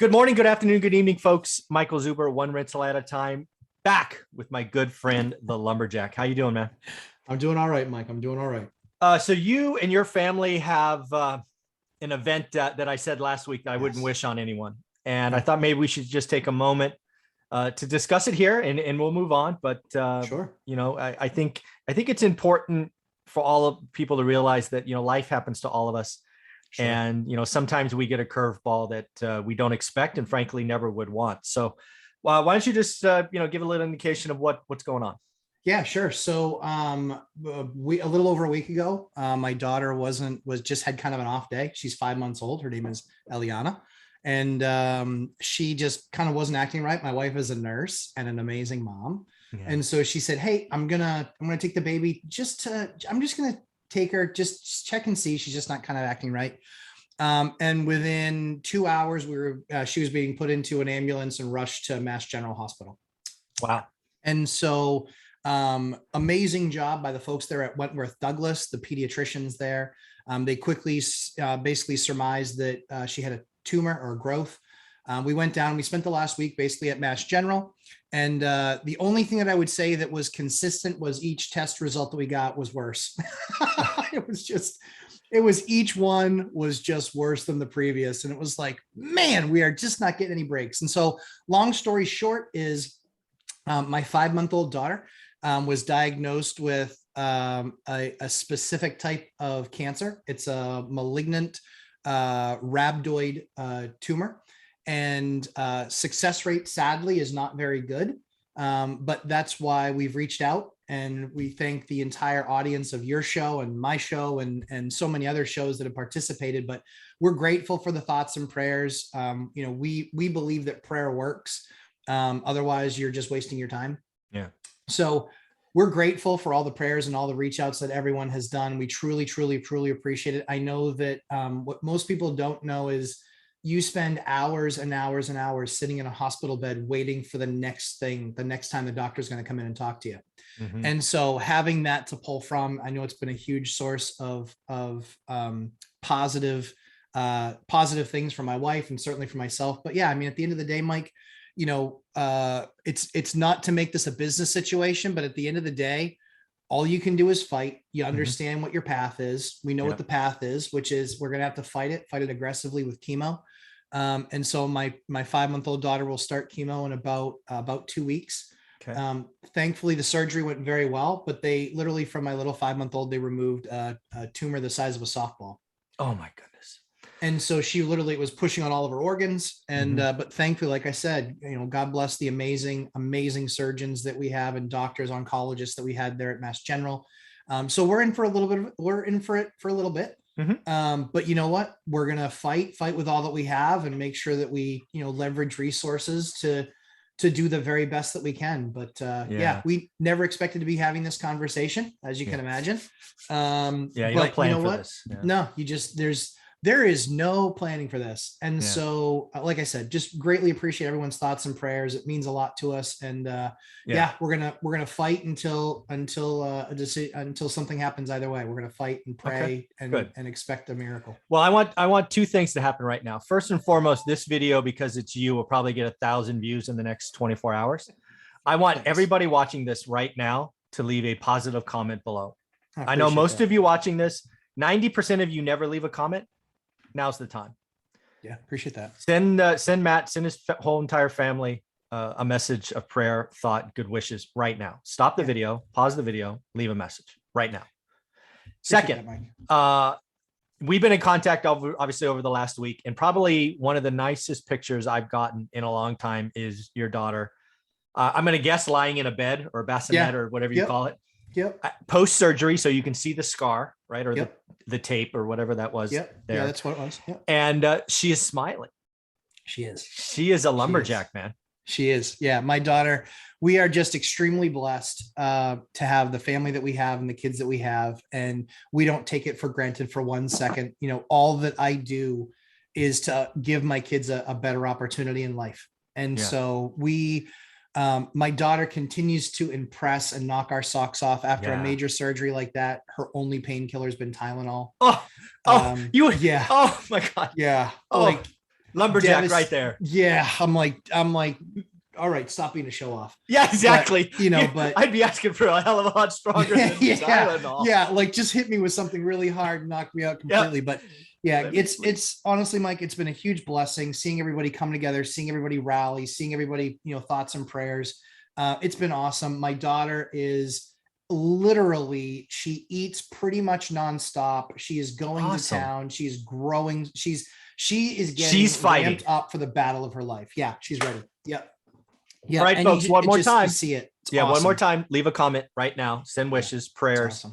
Good morning, good afternoon, good evening, folks. Michael Zuber, one rental at a time, back with my good friend, the Lumberjack. How you doing, man? I'm doing all right, Mike. I'm doing all right. So you and your family have an event that I said last week that I wouldn't Yes. wish on anyone. And I thought maybe we should just take a moment to discuss it here and we'll move on. But, Sure. I think it's important for all of people to realize that, life happens to all of us. Sure. And, sometimes we get a curveball that we don't expect and frankly never would want. So why don't you just, give a little indication of what's going on? Yeah, sure. So, we a little over a week ago, my daughter just had kind of an off day. She's 5 months old. Her name is Eliana, and she just kind of wasn't acting right. My wife is a nurse and an amazing mom, and so she said, "Hey, I'm gonna take the baby. I'm just gonna take her, just check and see. She's just not kind of acting right." And within 2 hours, she was being put into an ambulance and rushed to Mass General Hospital. Wow. And so amazing job by the folks there at Wentworth Douglas, the pediatricians there. They quickly basically surmised that she had a tumor or a growth. We went down, we spent the last week basically at Mass General. And the only thing that I would say that was consistent was each test result that we got was worse. Each one was just worse than the previous. And it was like, man, we are just not getting any breaks. And so long story short is my 5-month-old daughter was diagnosed with a specific type of cancer. It's a malignant rhabdoid tumor, and success rate sadly is not very good. But that's why we've reached out, and we thank the entire audience of your show and my show and so many other shows that have participated. But we're grateful for the thoughts and prayers. We believe that prayer works. Otherwise you're just wasting your time. Yeah. So we're grateful for all the prayers and all the reach outs that everyone has done. We truly, truly, truly appreciate it. I know that what most people don't know is you spend hours and hours and hours sitting in a hospital bed waiting for the next thing, the next time the doctor's going to come in and talk to you. Mm-hmm. And so having that to pull from, I know it's been a huge source of positive things for my wife and certainly for myself. But yeah, I mean, at the end of the day, Mike, it's not to make this a business situation, but at the end of the day, all you can do is fight. You understand what your path is. We know what the path is, which is we're going to have to fight it aggressively with chemo. And so my 5-month-old daughter will start chemo in about 2 weeks. Okay. Thankfully the surgery went very well, but they literally, from my little 5-month-old, they removed a tumor the size of a softball. Oh my goodness. And so she literally was pushing on all of her organs. And, but thankfully, like I said, God bless the amazing, amazing surgeons that we have and doctors, oncologists that we had there at Mass General. So we're in for it for a little bit. But you know what, we're going to fight with all that we have and make sure that we, leverage resources to do the very best that we can. But we never expected to be having this conversation, as you can imagine. You don't plan for this. Yeah. No, there is no planning for this. And so, like I said, just greatly appreciate everyone's thoughts and prayers. It means a lot to us. And we're going to fight until something happens either way. We're going to fight and pray and expect a miracle. Well, I want two things to happen right now. First and foremost, this video, because it's you, will probably get 1,000 views in the next 24 hours. I want everybody watching this right now to leave a positive comment below. I know most of you watching this, 90% of you never leave a comment. Now's the time. Yeah, appreciate that. Send Matt, send his whole entire family a message of prayer, thought, good wishes right now. Stop the video, pause the video, leave a message right now. Second, we've been in contact obviously over the last week, and probably one of the nicest pictures I've gotten in a long time is your daughter. I'm going to guess lying in a bed or a bassinet or whatever you call it. Yep. Post surgery, so you can see the scar, right, or the tape or whatever that was. Yep. There. Yeah, that's what it was. Yep. And she is smiling. She is. She is a lumberjack, man. She is. Yeah, my daughter. We are just extremely blessed to have the family that we have and the kids that we have, and we don't take it for granted for 1 second. All that I do is to give my kids a better opportunity in life, and so we. My daughter continues to impress and knock our socks off after a major surgery like that. Her only painkiller has been Tylenol. Oh my God. Yeah. Lumberjack right there. Yeah. I'm like, all right, stop being a show off. Yeah, exactly. But but I'd be asking for a hell of a lot stronger than Tylenol. Yeah, like just hit me with something really hard, knock me out completely. But yeah, it's honestly, Mike, it's been a huge blessing seeing everybody come together, seeing everybody rally, seeing everybody, thoughts and prayers. It's been awesome. My daughter is literally, she eats pretty much nonstop. She is going to town. She's growing. She is getting ramped up for the battle of her life. Yeah, she's ready. Yep. Yeah. All right, folks, one more time. See it. It's awesome. One more time. Leave a comment right now. Send wishes, prayers.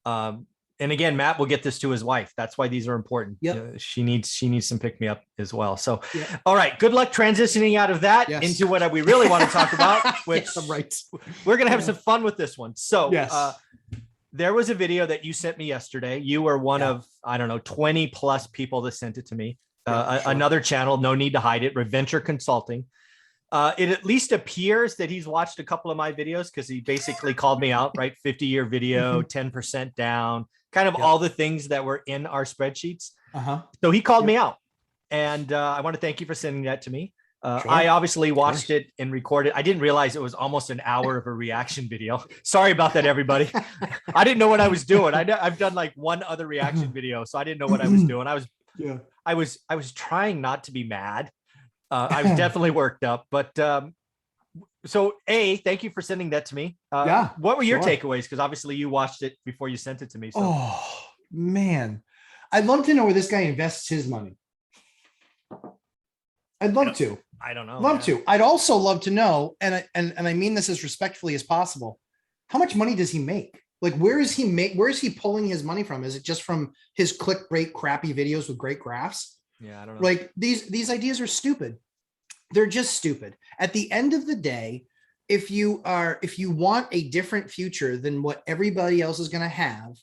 Awesome. And again, Matt will get this to his wife. That's why these are important. Yep. She needs some pick me up as well. So, all right. Good luck transitioning out of that into what we really want to talk about, which we're going to have some fun with this one. So there was a video that you sent me yesterday. You were one of, 20 plus people that sent it to me. Another channel, no need to hide it, Reventure Consulting. It at least appears that he's watched a couple of my videos because he basically called me out, right? 50-year video, 10% down, kind of all the things that were in our spreadsheets. So he called me out, and I want to thank you for sending that to me. I obviously watched it and recorded. I didn't realize it was almost an hour of a reaction video. Sorry about that, everybody. I didn't know what I was doing. I've done like one other reaction video, so I didn't know what I was doing. I was trying not to be mad. I was definitely worked up, but so thank you for sending that to me. What were your takeaways? Because obviously you watched it before you sent it to me. So. Oh man, I'd love to know where this guy invests his money. I'd love to. I don't know. Love to. I'd also love to know, and I mean this as respectfully as possible. How much money does he make? Like, where is he pulling his money from? Is it just from his clickbait crappy videos with great graphs? Yeah, I don't know. Like these ideas are stupid. They're just stupid. At the end of the day, if you want a different future than what everybody else is going to have,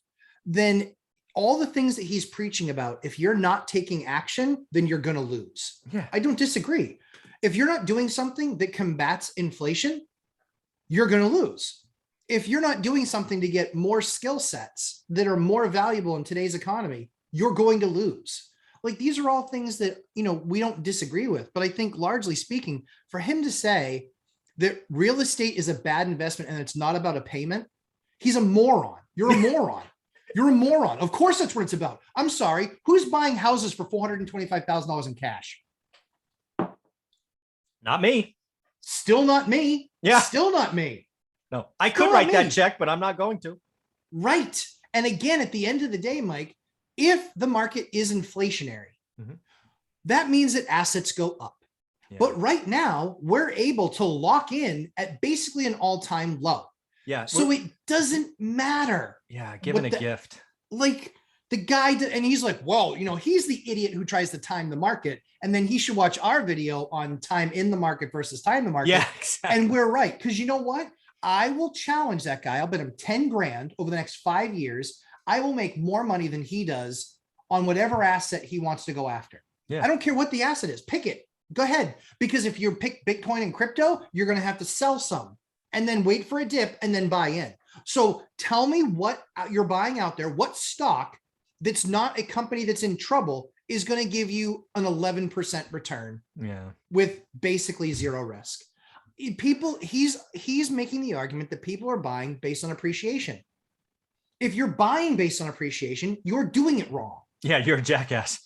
then all the things that he's preaching about, if you're not taking action, then you're going to lose. Yeah. I don't disagree. If you're not doing something that combats inflation, you're going to lose. If you're not doing something to get more skill sets that are more valuable in today's economy, you're going to lose. Like, these are all things that, we don't disagree with, but I think largely speaking, for him to say that real estate is a bad investment and it's not about a payment, he's a moron. You're a moron. You're a moron. Of course, that's what it's about. I'm sorry. Who's buying houses for $425,000 in cash? Not me. Still not me. Yeah. Still not me. No, I could write that check, but I'm not going to. Right. And again, at the end of the day, Mike, if the market is inflationary, that means that assets go up. Yeah. But right now, we're able to lock in at basically an all-time low. Yeah. So it doesn't matter. Yeah, given a gift. Like the guy, and he's like, well, he's the idiot who tries to time the market. And then he should watch our video on time in the market versus time the market. Yeah, exactly. And we're right. Because you know what? I will challenge that guy. I'll bet him 10 grand over the next 5 years. I will make more money than he does on whatever asset he wants to go after. Yeah. I don't care what the asset is. Pick it. Go ahead. Because if you pick Bitcoin and crypto, you're going to have to sell some and then wait for a dip and then buy in. So tell me what you're buying out there. What stock that's not a company that's in trouble is going to give you an 11% return with basically zero risk. People, he's making the argument that people are buying based on appreciation. If you're buying based on appreciation, you're doing it wrong. Yeah, you're a jackass.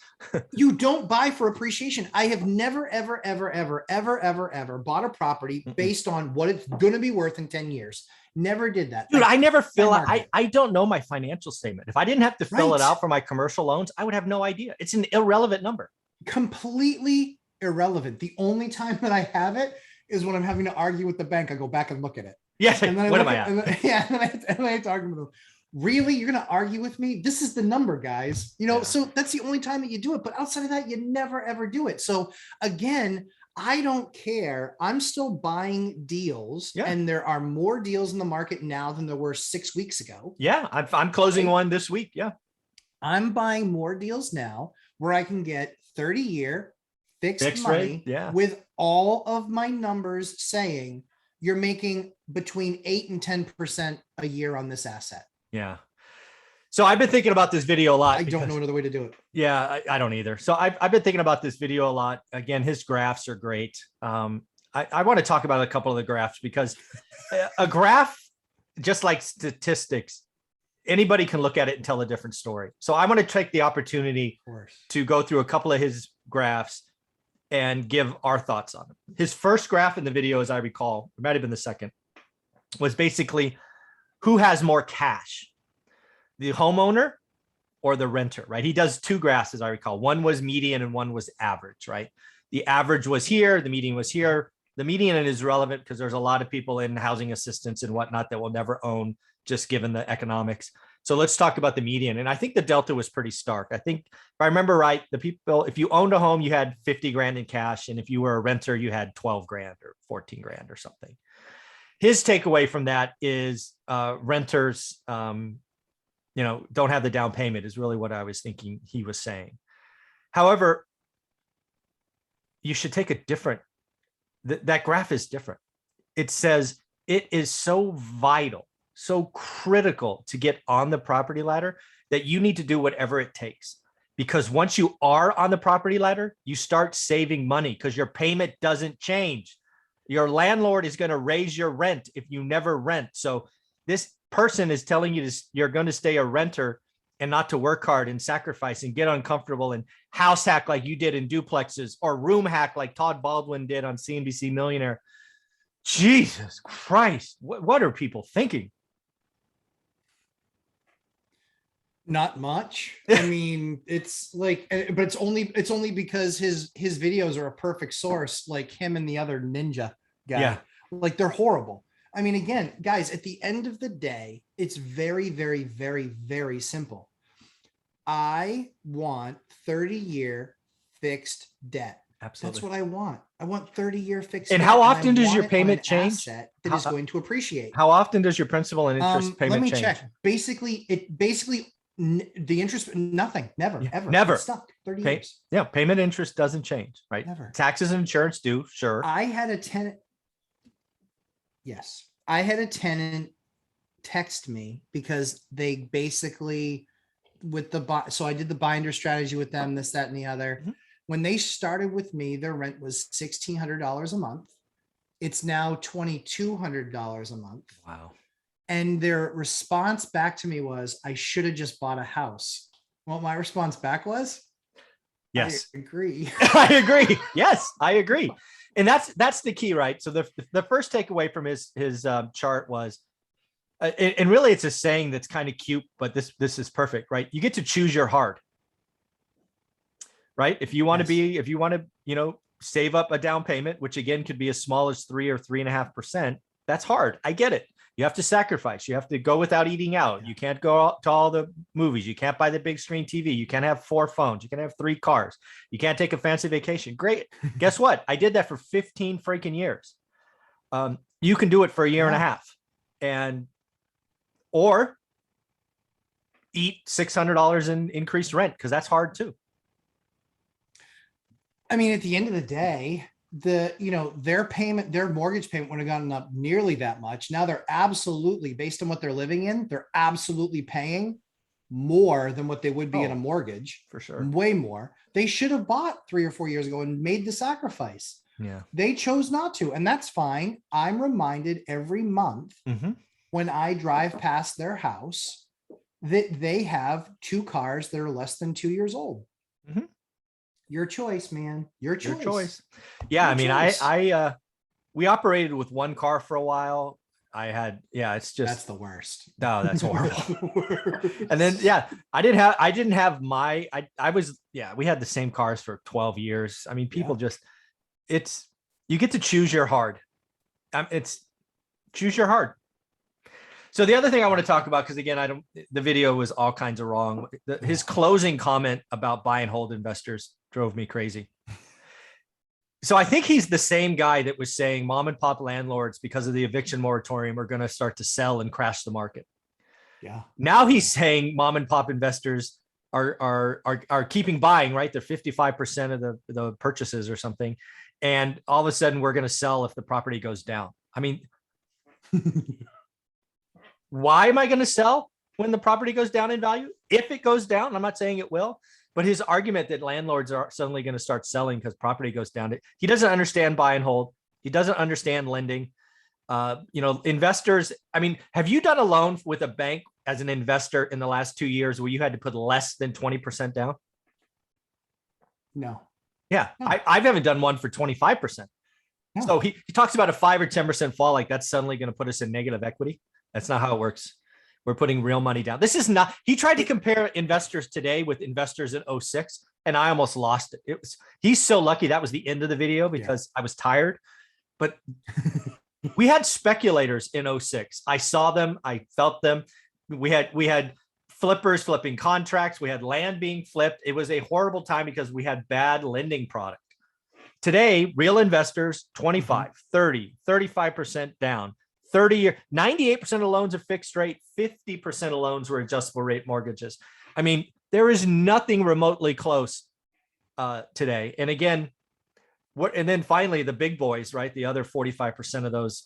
You don't buy for appreciation. I have never, ever, ever, ever, ever, ever, ever bought a property based on what it's going to be worth in 10 years. Never did that. Dude, I never fill out. I don't know my financial statement. If I didn't have to fill it out for my commercial loans, I would have no idea. It's an irrelevant number. Completely irrelevant. The only time that I have it is when I'm having to argue with the bank. I go back and look at it. Yes. And then what am I at? And I have to argue with them. Really? You're going to argue with me? This is the number, guys. So that's the only time that you do it. But outside of that, you never, ever do it. So again, I don't care. I'm still buying deals. Yeah. And there are more deals in the market now than there were 6 weeks ago. Yeah. I'm closing one this week. Yeah. I'm buying more deals now where I can get 30-year fixed money with all of my numbers saying you're making between 8 and 10% a year on this asset. Yeah. So I've been thinking about this video a lot. I don't know another way to do it. Yeah, I don't either. So I've been thinking about this video a lot. Again, his graphs are great. I want to talk about a couple of the graphs because a graph, just like statistics, anybody can look at it and tell a different story. So I want to take the opportunity to go through a couple of his graphs and give our thoughts on them. His first graph in the video, as I recall, it might have been the second, was basically who has more cash, the homeowner or the renter, right? He does two graphs, as I recall. One was median and one was average, right? The average was here, the median was here. The median is relevant because there's a lot of people in housing assistance and whatnot that will never own, just given the economics. So let's talk about the median. And I think the delta was pretty stark. I think if I remember right, the people, if you owned a home, you had 50 grand in cash. And if you were a renter, you had 12 grand or 14 grand or something. His takeaway from that is renters, don't have the down payment is really what I was thinking he was saying. However, you should take a different, that graph is different. It says it is so vital, so critical to get on the property ladder that you need to do whatever it takes. Because once you are on the property ladder, you start saving money because your payment doesn't change. Your landlord is going to raise your rent if you never rent. So this person is telling you you're going to stay a renter and not to work hard and sacrifice and get uncomfortable and house hack like you did in duplexes or room hack like Todd Baldwin did on CNBC Millionaire. Jesus Christ. What are people thinking? Not much. I mean, it's like, but it's only because his videos are a perfect source, like him and the other ninja guy. Yeah. Like they're horrible. I mean, again, guys, at the end of the day, it's very, very, very, very simple. I want 30-year fixed debt. Absolutely. That's what I want. I want 30-year fixed and debt. how often does your payment change? That is going to appreciate. How often does your principal and interest payment change? Let me check. Basically, the interest, nothing, never, ever. Never. It's stuck 30 years. Yeah. Payment interest doesn't change, right? Never. Taxes and insurance do, sure. I had a tenant. Yes. I had a tenant text me because they basically so I did the binder strategy with them, this, that, and the other. Mm-hmm. When they started with me, their rent was $1,600 a month. It's now $2,200 a month. Wow. And their response back to me was, I should have just bought a house. Well, my response back was, yes, I agree. I agree. Yes, I agree. And that's the key, right? So the first takeaway from his chart was, and really it's a saying that's kind of cute, but this is perfect, right? You get to choose your hard, right? If you want to save up a down payment, which again could be as small as 3 or 3.5%, that's hard. I get it. You have to sacrifice. You have to go without eating out. You can't go to all the movies. You can't buy the big screen TV. You can't have 4 phones. You can't have 3 cars. You can't take a fancy vacation. Great. Guess what? I did that for 15 freaking years. You can do it for a year and a half, or eat $600 in increased rent, because that's hard too. I mean, at the end of the day, their mortgage payment would have gone up nearly that much. Now they're absolutely, based on what they're living in, they're absolutely paying more than what they would be in a mortgage. For sure. Way more. They should have bought 3 or 4 years ago and made the sacrifice. Yeah. They chose not to, and that's fine. I'm reminded every month when I drive past their house that they have 2 cars that are less than 2 years old. Mm-hmm. Your choice, man. Your choice. Yeah. We operated with 1 car for a while. It's just, that's the worst. No, that's horrible. And then, we had the same cars for 12 years. I mean, people you get to choose your hard. Choose your hard. So the other thing I want to talk about, because again, the video was all kinds of wrong. His closing comment about buy and hold investors drove me crazy. So I think he's the same guy that was saying mom and pop landlords, because of the eviction moratorium, are going to start to sell and crash the market. Yeah. Now he's saying mom and pop investors are keeping buying, right? They're 55% of the purchases or something. And all of a sudden we're going to sell if the property goes down. I mean, why am I going to sell? when the property goes down in value. If it goes down, I'm not saying it will, but his argument that landlords are suddenly going to start selling because property goes down, he doesn't understand buy and hold. He doesn't understand lending. Investors, I mean, have you done a loan with a bank as an investor in the last 2 years where you had to put less than 20% down? No. Yeah, No. I haven't done one for 25%. No. So he talks about a 5 or 10% fall, like that's suddenly going to put us in negative equity. That's not how it works. We're putting real money down. This is not, he tried to compare investors today with investors in 06, and I almost lost it. He's so lucky that was the end of the video because I was tired. But we had speculators in 06. I saw them. I felt them. We had flippers flipping contracts. We had land being flipped. It was a horrible time because we had bad lending product. Today, real investors, 25, 30, 35% down. 30-year, 98% of loans are fixed rate, 50% of loans were adjustable rate mortgages. I mean, there is nothing remotely close today. And again, and then finally the big boys, right? The other 45% of those,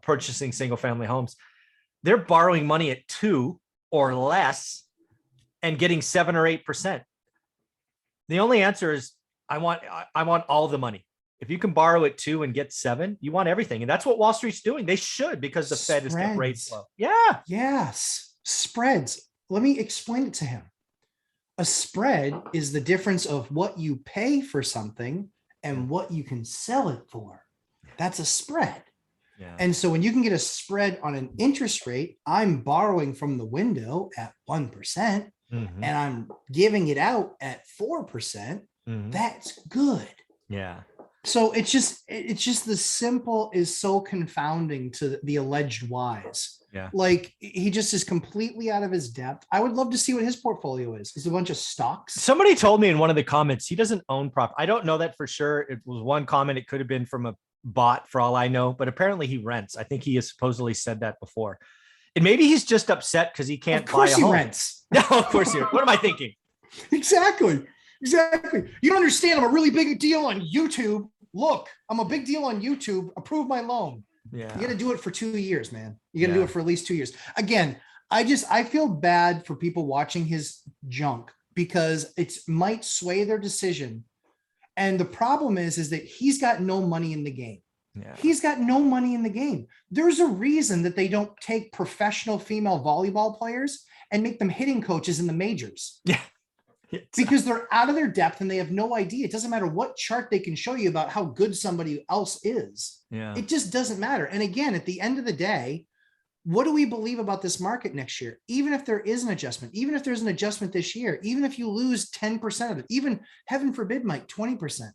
purchasing single family homes, they're borrowing money at 2 or less and getting 7 or 8%. The only answer is I want all the money. If you can borrow at 2 and get 7, you want everything. And that's what Wall Street's doing. They should, because the Fed has kept rates low. Yeah. Yes. Spreads. Let me explain it to him. A spread is the difference of what you pay for something and what you can sell it for. That's a spread. Yeah. And so when you can get a spread on an interest rate, I'm borrowing from the window at 1% and I'm giving it out at 4%. That's good. Yeah. So it's just the simple is so confounding to the alleged wise. Yeah. Like he just is completely out of his depth. I would love to see what his portfolio is. It's a bunch of stocks. Somebody told me in one of the comments, he doesn't own property. I don't know that for sure. It was one comment. It could have been from a bot for all I know, but apparently he rents. I think he has supposedly said that before. And maybe he's just upset because he can't buy a home. Of course he rents. No, of course he. What am I thinking? Exactly. You don't understand. I'm a really big deal on YouTube. Look, I'm a big deal on YouTube. Approve my loan. Yeah. You got to do it for 2 years, man. You got to do it for at least 2 years. Again, I feel bad for people watching his junk because it might sway their decision. And the problem is that he's got no money in the game. Yeah. He's got no money in the game. There's a reason that they don't take professional female volleyball players and make them hitting coaches in the majors. Yeah. Because they're out of their depth and they have no idea. It doesn't matter what chart they can show you about how good somebody else is. Yeah. It just doesn't matter. And again, at the end of the day, what do we believe about this market next year? Even if there is an adjustment, even if there's an adjustment this year, even if you lose 10% of it, even heaven forbid, Mike, 20%,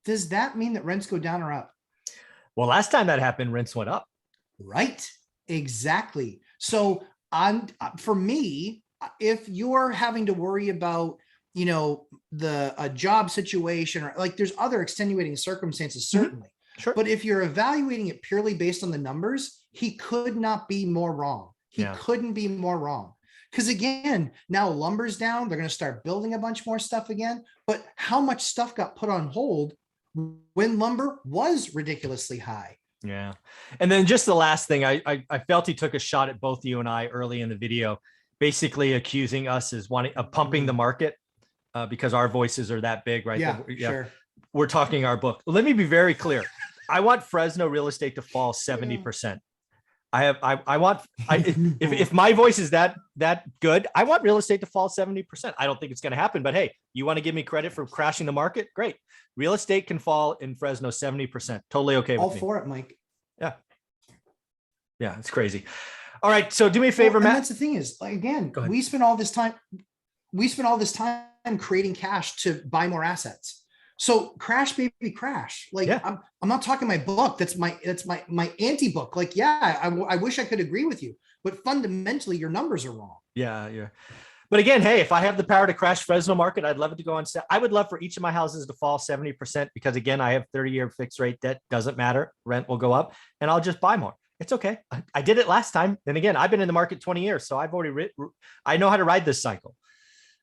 does that mean that rents go down or up? Well, last time that happened, rents went up. Right. Exactly. So for me, if you're having to worry about, a job situation or like there's other extenuating circumstances, certainly. Sure. But if you're evaluating it purely based on the numbers, he could not be more wrong. He couldn't be more wrong. Because again, now lumber's down. They're going to start building a bunch more stuff again. But how much stuff got put on hold when lumber was ridiculously high? Yeah. And then just the last thing, I felt he took a shot at both you and I early in the video, basically accusing us as pumping the market because our voices are that big, right? Yeah, sure. We're talking our book. Let me be very clear. I want Fresno real estate to fall 70%. If my voice is that good, I want real estate to fall 70%. I don't think it's going to happen, but hey, you want to give me credit for crashing the market? Great. Real estate can fall in Fresno 70%. Totally okay with me. All for it, Mike. Yeah. Yeah, it's crazy. All right. So do me a favor, Matt. That's the thing is, like, again, we spent all this time creating cash to buy more assets. So crash, baby, crash. Like I'm not talking my book. That's my anti-book. Like, I wish I could agree with you, but fundamentally your numbers are wrong. Yeah. But again, hey, if I have the power to crash Fresno market, I'd love it to go on. I would love for each of my houses to fall 70% because again, I have 30-year fixed rate debt. Doesn't matter. Rent will go up and I'll just buy more. It's okay. I did it last time. And again, I've been in the market 20 years. So I've already I know how to ride this cycle.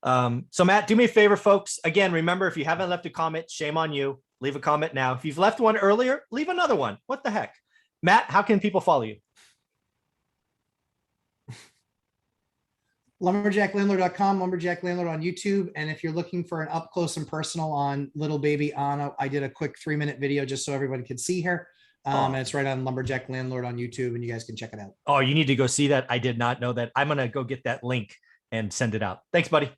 So Matt, do me a favor, folks. Again, remember, if you haven't left a comment, shame on you. Leave a comment now. If you've left one earlier, leave another one. What the heck? Matt, how can people follow you? lumberjacklandlord.com, lumberjack landlord on YouTube. And if you're looking for an up close and personal on little baby Anna, I did a quick 3-minute video just so everybody could see her. And it's right on Lumberjack Landlord on YouTube, and you guys can check it out. Oh, you need to go see that. I did not know that. I'm going to go get that link and send it out. Thanks, buddy.